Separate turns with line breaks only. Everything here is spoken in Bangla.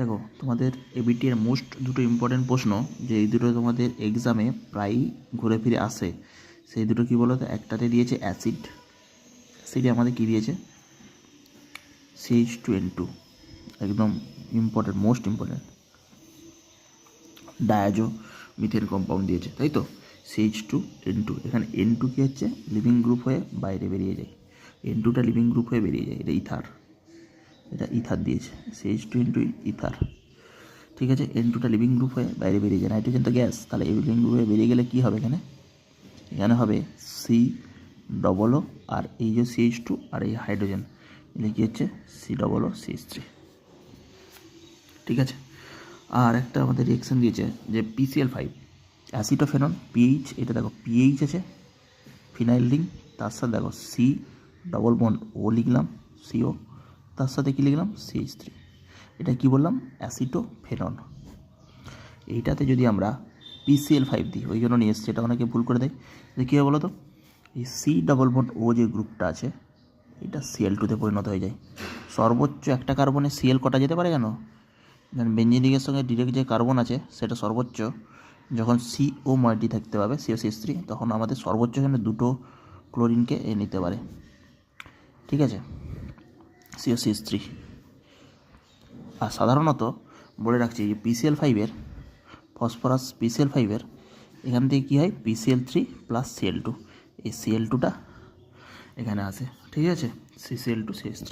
দেখো তোমাদের এবিটি এর মোস্ট দুটো ইম্পর্টেন্ট প্রশ্ন, যে এই দুটো তোমাদের এক্সামে প্রায়ই ঘুরে ফিরে আসে, সেই দুটো কী বলো তো? একটাতে দিয়েছে অ্যাসিড, অ্যাসিডে আমাদের কী দিয়েছে? CH2N2, একদম important, most important. Diazo methane compound দিয়েছে, তাই তো? CH2N2, এখানে N2 কী হচ্ছে? লিভিং গ্রুপ হয়ে বাইরে বেরিয়ে যায়, N2টা লিভিং গ্রুপ হয়ে বেরিয়ে যায়, এটা ইথার, এটা ইথার দিয়েছে, CH2N2 ইথার, ঠিক আছে? N2টা লিভিং গ্রুপ হয়ে বাইরে বেরিয়ে যায়, নাইট্রোজেন তো গ্যাস, তাহলে এই লিভিং গ্রুপ হয়ে বেরিয়ে গেলে কী হবে এখানে? এখানে হবে COO, আর এই যে CH2 আর এই হাইড্রোজেন এটা কী হচ্ছে? COO CH3, ঠিক আছে? আর একটা আমাদের রিয়েকশন দিয়েছে যে PCl5 অ্যাসিটোফেনন পিএইচ, এটা দেখো পিএইচ আছে, ফিনাইল রিং, তার সাথে দেখো C ডবল বন্ড O লিখলাম, CO, তার সাথে কী লিখলাম? CH3, এটা কি বললাম? অ্যাসিটোফেনন। এইটাতে যদি আমরা PCl5 দিই, ওই জন্য নিয়ে এসছি, এটা অনেকে ভুল করে দেয়। যে কী হবে বলো তো? এই C ডবল বন্ড O যে গ্রুপটা আছে, এটা Cl2তে পরিণত হয়ে যায়। সর্বোচ্চ একটা কার্বনে Cl কটা যেতে পারে জানো? বেঞ্জিনিকের সঙ্গে ডিরেক্ট যে কার্বন আছে সেটা সর্বোচ্চ যখন CO ময়েটি থাকতে পাবে, COCH3, তখন আমাদের সর্বোচ্চ এখানে দুটো ক্লোরিনকে নিতে পারে, ঠিক আছে? COCH3। আর সাধারণত বলে রাখছি যে PCl5-এর ফসফরাস PCl5-এর এখান থেকে কী হয়? PCl3 প্লাস Cl2, এই Cl2টা এখানে আসে, ঠিক আছে? CCl2CH3।